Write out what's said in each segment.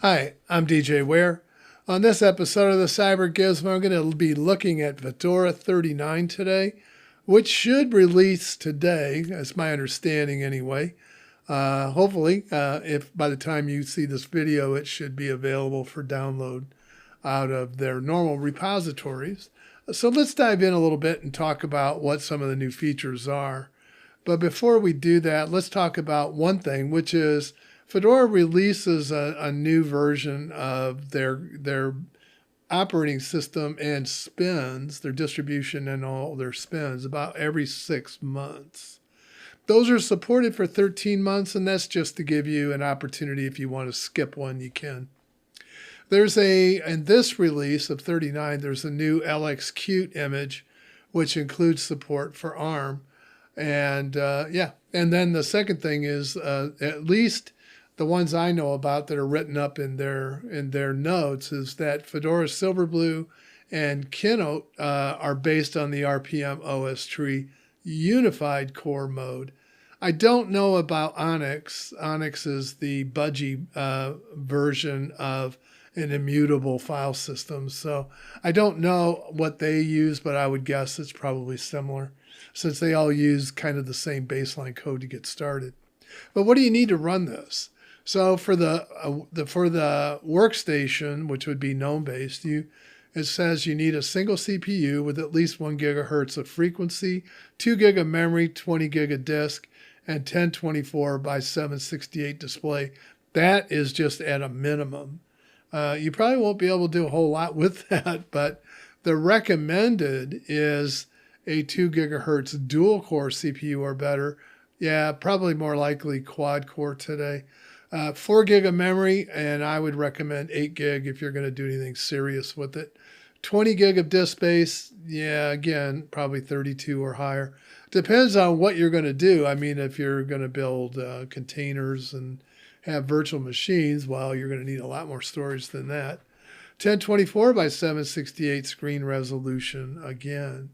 Hi, I'm DJ Ware. On this episode of the Cyber Gizmo, I'm going to be looking at Fedora 39 today, which should release today, that's my understanding anyway. Hopefully, if by the time you see this video, it should be available for download out of their normal repositories. So let's dive in a little bit and talk about what some of the new features are. But before we do that, let's talk about one thing, which is Fedora releases a new version of their operating system and spins, their distribution and all their spins, about every 6 months. Those are supported for 13 months, and that's just to give you an opportunity if you want to skip one, you can. In this release of 39, there's a new LXQt image, which includes support for ARM. And and then the second thing is at least the ones I know about that are written up in their notes is that Fedora Silverblue and Kernel are based on the RPM OS tree unified core mode. I don't know about Onyx. Onyx is the budgie version of an immutable file system. So I don't know what they use, but I would guess it's probably similar, since they all use kind of the same baseline code to get started. But what do you need to run this? So for the workstation, which would be GNOME-based, it says you need a single CPU with at least 1 gigahertz of frequency, 2 gig of memory, 20 gig of disk, and 1024 by 768 display. That is just at a minimum. You probably won't be able to do a whole lot with that, but the recommended is a 2 gigahertz dual core CPU or better. Yeah, probably more likely quad core today. 4 gig of memory, and I would recommend 8 gig if you're going to do anything serious with it. 20 gig of disk space, yeah, again, probably 32 or higher. Depends on what you're going to do. I mean, if you're going to build containers and have virtual machines, well, you're going to need a lot more storage than that. 1024 by 768 screen resolution again.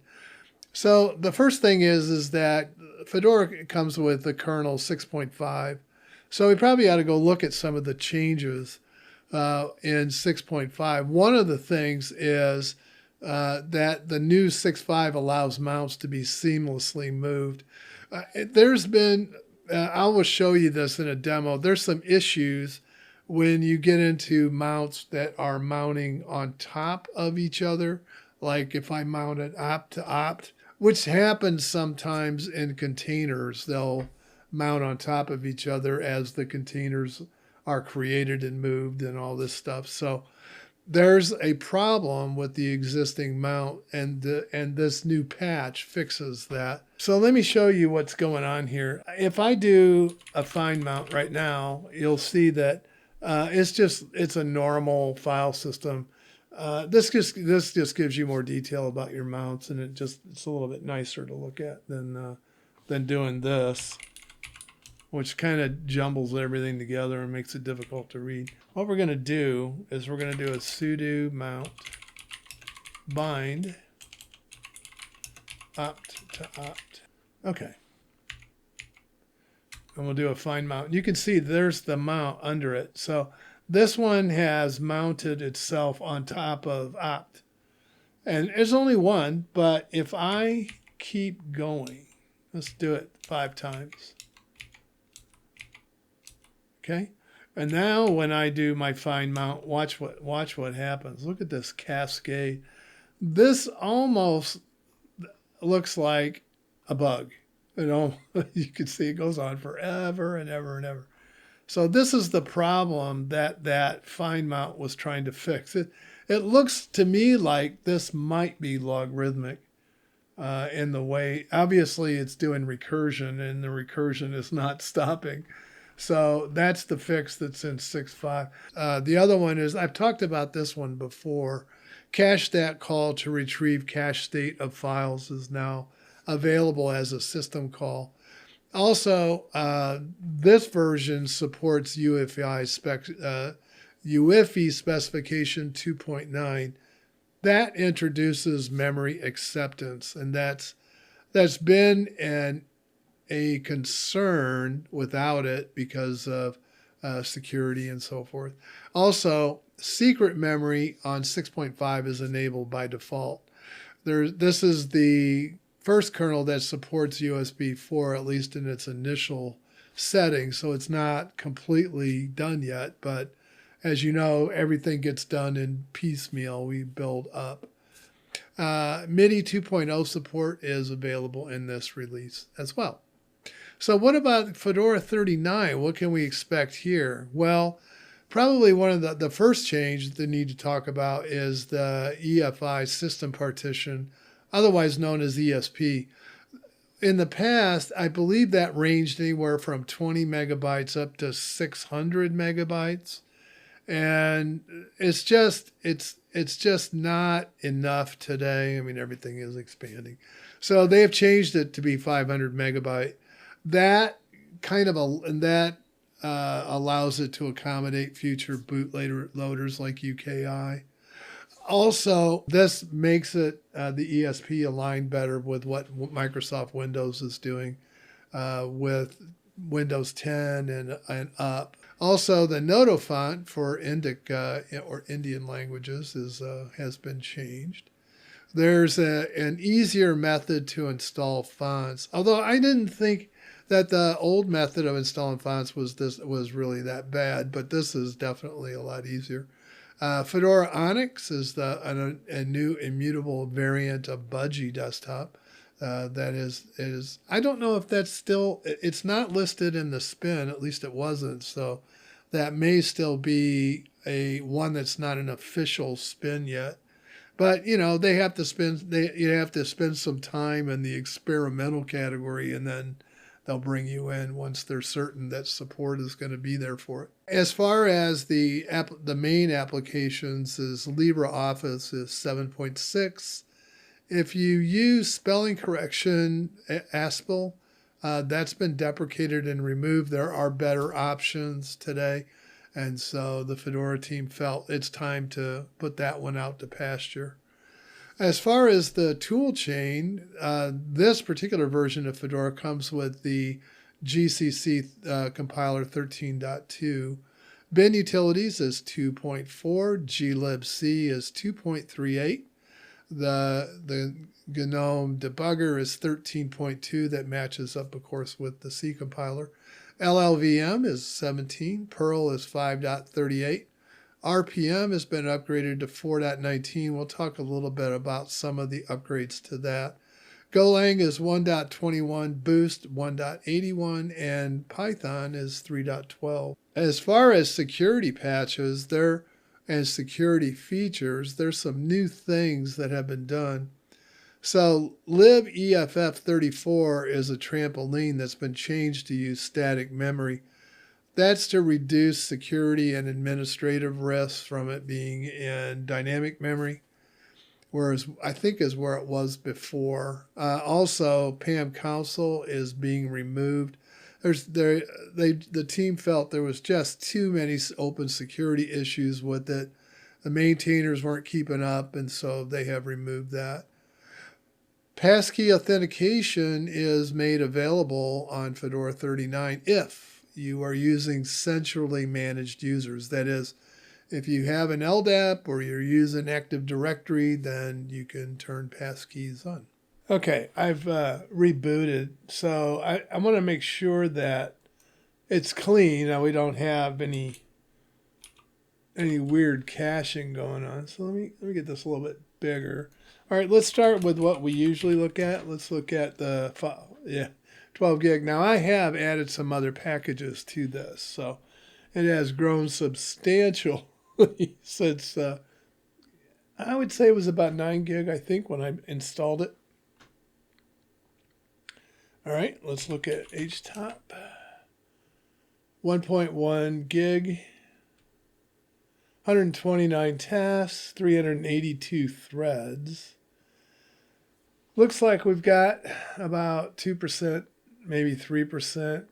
So the first thing is that Fedora comes with the kernel 6.5. So we probably ought to go look at some of the changes in 6.5. One of the things is that the new 6.5 allows mounts to be seamlessly moved. I will show you this in a demo. There's some issues when you get into mounts that are mounting on top of each other, like if I mount it opt to opt, which happens sometimes in containers. They'll mount on top of each other as the containers are created and moved and all this stuff. So there's a problem with the existing mount, and this new patch fixes that. So let me show you what's going on here. If I do a find mount right now, you'll see that it's a normal file system. This just gives you more detail about your mounts, and it's a little bit nicer to look at than doing this, which kind of jumbles everything together and makes it difficult to read. What we're going to do is we're going to do a sudo mount bind opt to opt. Okay. And we'll do a find mount. You can see there's the mount under it. So this one has mounted itself on top of opt. And there's only one, but if I keep going, let's do it 5 times. Okay, and now when I do my find mount, watch what happens. Look at this cascade. This almost looks like a bug. You can see it goes on forever and ever and ever. So this is the problem that find mount was trying to fix. It looks to me like this might be logarithmic in the way. Obviously, it's doing recursion, and the recursion is not stopping. So that's the fix that's in 6.5. The other one is, I've talked about this one before. Cache stat call to retrieve cache state of files is now available as a system call. Also, this version supports UEFI specification 2.9. That introduces memory acceptance, and that's been a concern without it because of security and so forth. Also, secret memory on 6.5 is enabled by default. This is the first kernel that supports USB 4, at least in its initial setting, so it's not completely done yet, but as you know, everything gets done in piecemeal. We build up. MIDI 2.0 support is available in this release as well. So what about Fedora 39? What can we expect here? Well, probably one of the first change that we need to talk about is the EFI system partition, otherwise known as ESP. In the past, I believe that ranged anywhere from 20 megabytes up to 600 megabytes. And it's just not enough today. I mean, everything is expanding. So they have changed it to be 500 megabyte. That kind of allows it to accommodate future bootloaders like UKI. Also, this makes it the ESP align better with what Microsoft Windows is doing with Windows 10 and up. Also, the Noto font for Indic or Indian languages has been changed. There's an easier method to install fonts, although I didn't think that the old method of installing fonts was really that bad, but this is definitely a lot easier. Fedora Onxy is a new immutable variant of Budgie desktop. That is I don't know if that's still, it's not listed in the spin, at least it wasn't, so that may still be one that's not an official spin yet. But you know, you have to spend some time in the experimental category, and then they'll bring you in once they're certain that support is going to be there for it. As far as the main applications, is LibreOffice is 7.6. If you use spelling correction, Aspell, that's been deprecated and removed. There are better options today. And so the Fedora team felt it's time to put that one out to pasture. As far as the Toolchain, this particular version of Fedora comes with the GCC compiler 13.2. Bin utilities is 2.4. glibc is 2.38. The GNOME debugger is 13.2. That matches up, of course, with the C compiler. LLVM is 17. Perl is 5.38. RPM has been upgraded to 4.19. We'll talk a little bit about some of the upgrades to that. Golang is 1.21, Boost 1.81, and Python is 3.12. As far as security patches and security features, there's some new things that have been done. So libeff34 is a trampoline that's been changed to use static memory. That's to reduce security and administrative risks from it being in dynamic memory, whereas I think is where it was before. Also, PAM console is being removed. The team felt there was just too many open security issues with it. The maintainers weren't keeping up, and so they have removed that. Passkey authentication is made available on Fedora 39 if you are using centrally managed users. That is, if you have an LDAP or you're using Active Directory, then you can turn passkeys on. Okay, I've rebooted, so I want to make sure that it's clean. Now we don't have any weird caching going on. So let me get this a little bit bigger. All right, let's start with what we usually look at. Let's look at the 12 gig. Now I have added some other packages to this, so it has grown substantially since I would say it was about 9 gig, I think, when I installed it. All right, let's look at HTOP. 1.1 gig, 129 tasks, 382 threads. Looks like we've got about 2%, maybe 3%,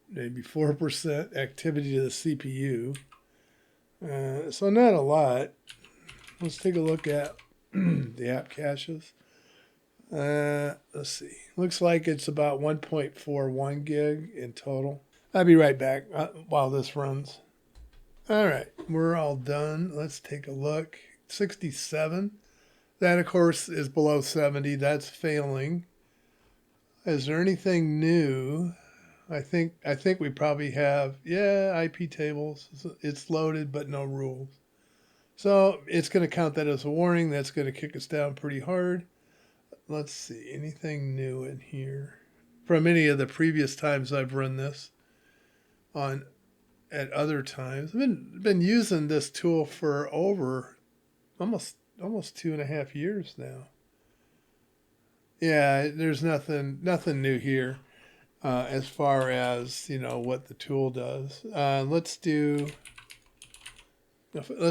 maybe 4% activity to the CPU. So not a lot. Let's take a look at the app caches. Let's see. Looks like it's about 1.41 gig in total. I'll be right back while this runs. All right, we're all done. Let's take a look. 67. That, of course, is below 70. That's failing. Is there anything new? I think we probably have, yeah, IP tables. It's loaded, but no rules. So it's going to count that as a warning. That's going to kick us down pretty hard. Let's see, anything new in here from any of the previous times I've run this on at other times. I've been using this tool for over almost 2.5 years now. Yeah, there's nothing new here as far as what the tool does. Let's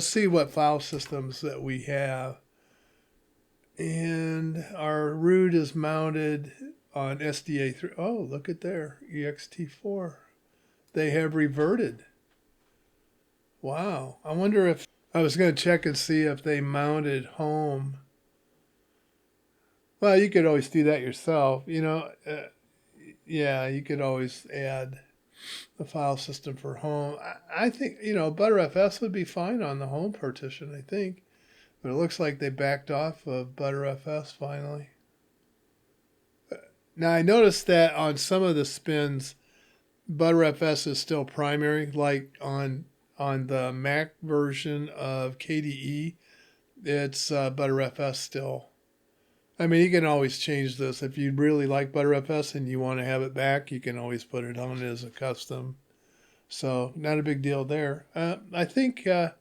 see what file systems that we have. And our root is mounted on SDA3. Oh, look at there, ext4. They have reverted. Wow. I wonder if I was going to check and see if they mounted home. Well, you could always do that yourself. Yeah, you could always add the file system for home. I think, ButterFS would be fine on the home partition, I think. But it looks like they backed off of ButterFS finally. Now, I noticed that on some of the spins, ButterFS is still primary, like on the Mac version of KDE, it's ButterFS still. I mean, you can always change this. If you really like ButterFS and you want to have it back, you can always put it on as a custom. So not a big deal there. I think, I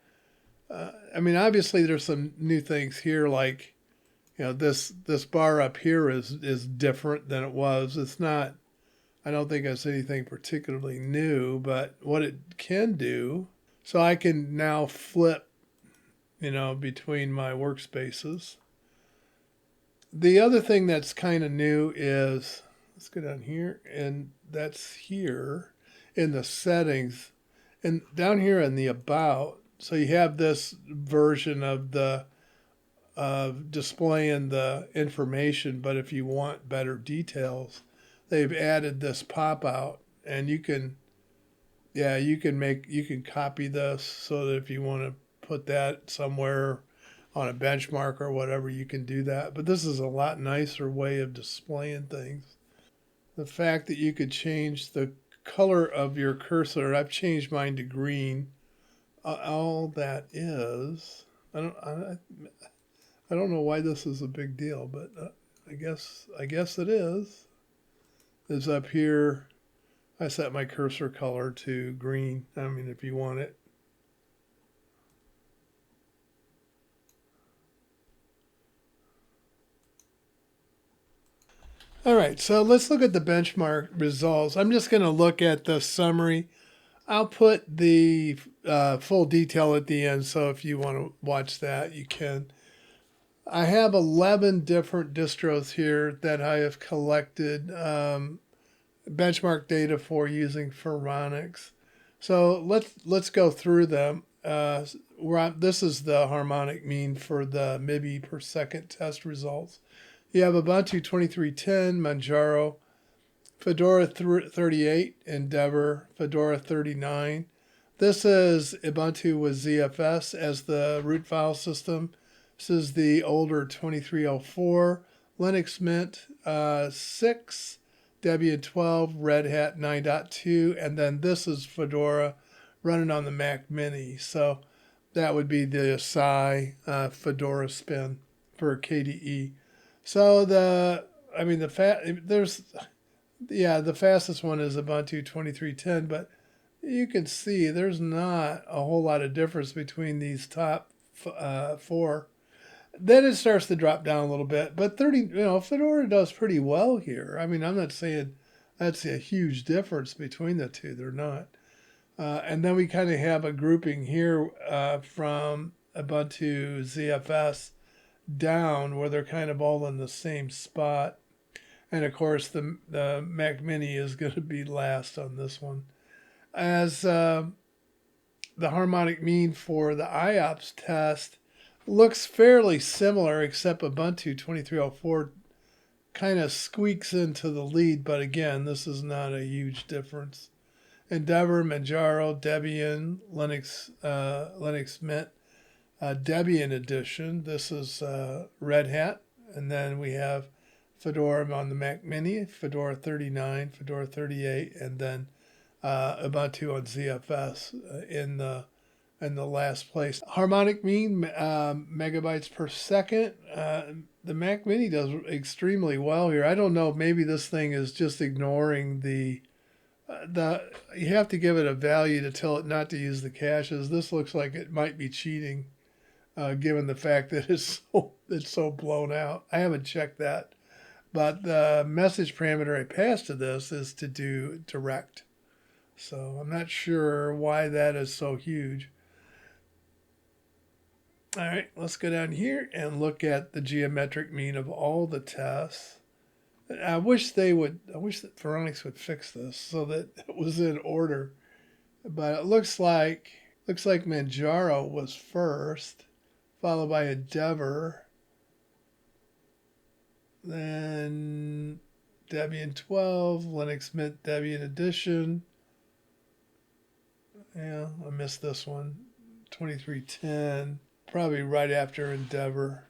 mean, obviously there's some new things here, like, this bar up here is different than it was. It's not, I don't think it's anything particularly new, but what it can do, so I can now flip, between my workspaces. The other thing that's kind of new is, let's go down here, and that's here in the settings, and down here in the about. So you have this version of displaying the information, but if you want better details, they've added this pop out, and you can copy this so that if you want to put that somewhere on a benchmark or whatever, you can do that. But this is a lot nicer way of displaying things. The fact that you could change the color of your cursor, I've changed mine to green. All that is, I don't know why this is a big deal, but I guess it is. Is up here. I set my cursor color to green. I mean, if you want it. All right, so let's look at the benchmark results. I'm just going to look at the summary. I'll put the full detail at the end, so if you want to watch that, you can. I have 11 different distros here that I have collected benchmark data for using Phoronix. So let's go through them. This is the harmonic mean for the MIBI per second test results. You have Ubuntu 23.10, Manjaro, Fedora 38, Endeavor, Fedora 39. This is Ubuntu with ZFS as the root file system. This is the older 2304, Linux Mint 6, Debian 12, Red Hat 9.2, and then this is Fedora running on the Mac Mini. So that would be the Psi Fedora spin for KDE. So the fastest one is Ubuntu 23.10, but you can see there's not a whole lot of difference between these top four. Then it starts to drop down a little bit, but Fedora does pretty well here. I mean, I'm not saying that's a huge difference between the two. They're not. And then we kind of have a grouping here from Ubuntu ZFS down where they're kind of all in the same spot. And of course, the Mac Mini is going to be last on this one. As the harmonic mean for the IOPS test looks fairly similar, except Ubuntu 2304 kind of squeaks into the lead. But again, this is not a huge difference. Endeavor, Manjaro, Debian, Linux Mint, Debian edition. This is Red Hat. And then we have Fedora on the Mac Mini, Fedora 39, Fedora 38, and then Ubuntu on ZFS in the last place. Harmonic mean megabytes per second. The Mac Mini does extremely well here. I don't know, maybe this thing is just ignoring the you have to give it a value to tell it not to use the caches. This looks like it might be cheating, given the fact that it's so blown out. I haven't checked that, but the message parameter I passed to this is to do direct. So I'm not sure why that is so huge. All right, let's go down here and look at the geometric mean of all the tests. I wish that Phoronix would fix this so that it was in order. But it looks like Manjaro was first, followed by Endeavor, then Debian 12, Linux Mint Debian Edition. Yeah, I missed this one. 2310, probably right after Endeavor.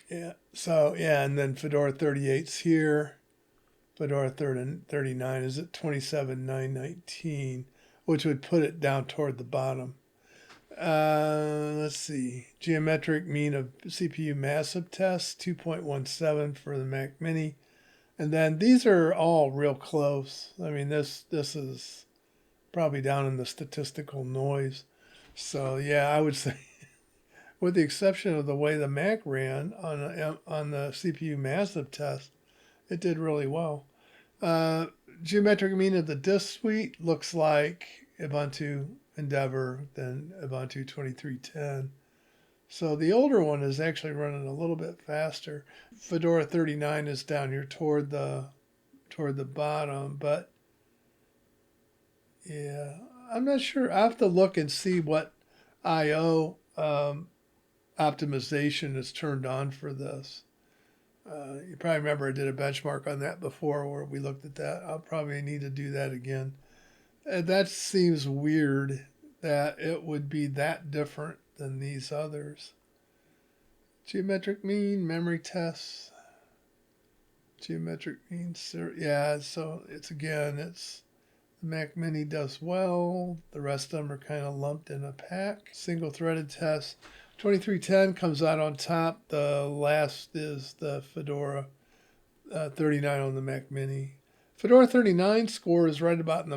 Yeah, so yeah, and then Fedora 38's here. Fedora 39 is at 27,919, which would put it down toward the bottom. Let's see. Geometric mean of CPU massive tests, 2.17 for the Mac Mini. And then these are all real close. I mean, this is probably down in the statistical noise. So yeah, I would say, with the exception of the way the Mac ran on the CPU massive test, it did really well. Geometric mean of the disk suite looks like Ubuntu Endeavor, then Ubuntu 2310. So the older one is actually running a little bit faster. Fedora 39 is down here toward the bottom, but yeah, I'm not sure. I have to look and see what I/O optimization is turned on for this. You probably remember I did a benchmark on that before where we looked at that. I'll probably need to do that again. That seems weird that it would be that different than these others. Geometric mean, memory tests. Geometric mean, yeah, so the Mac Mini does well. The rest of them are kind of lumped in a pack. Single threaded tests. 2310 comes out on top. The last is the Fedora 39 on the Mac Mini. Fedora 39 score is right about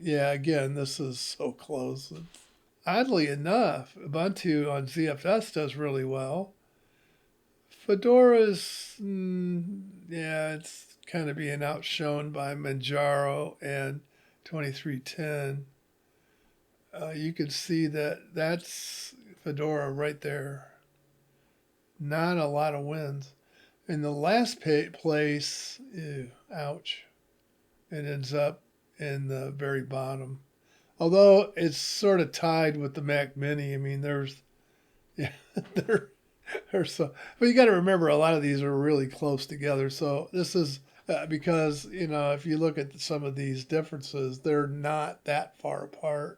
again, this is so close. Oddly enough, Ubuntu on ZFS does really well. Fedora's, it's kind of being outshone by Manjaro and 2310. You can see that's Fedora right there. Not a lot of wins. In the last place, ouch, it ends up in the very bottom. Although it's sort of tied with the Mac Mini. I mean, but you got to remember a lot of these are really close together. So this is because, if you look at some of these differences, they're not that far apart.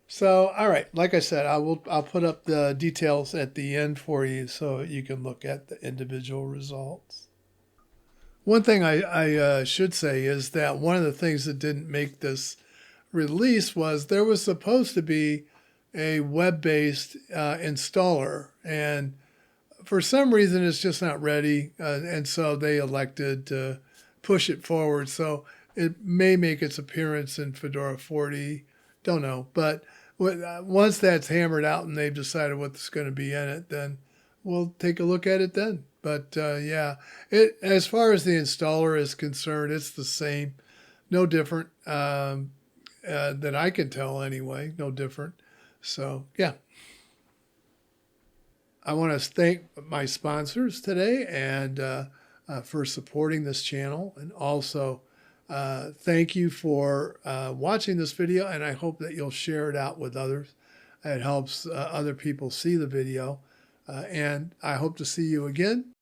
So, all right, like I said, I'll put up the details at the end for you so you can look at the individual results. One thing I should say is that one of the things that didn't make this release was there was supposed to be a web-based installer, and for some reason it's just not ready, and so they elected to push it forward. So it may make its appearance in Fedora 40, don't know, but once that's hammered out and they've decided what's going to be in it, then we'll take a look at it then. But as far as the installer is concerned, it's the same, no different that I can tell anyway, no different. So yeah, I want to thank my sponsors today and for supporting this channel, and also thank you for watching this video, and I hope that you'll share it out with others. It helps other people see the video, and I hope to see you again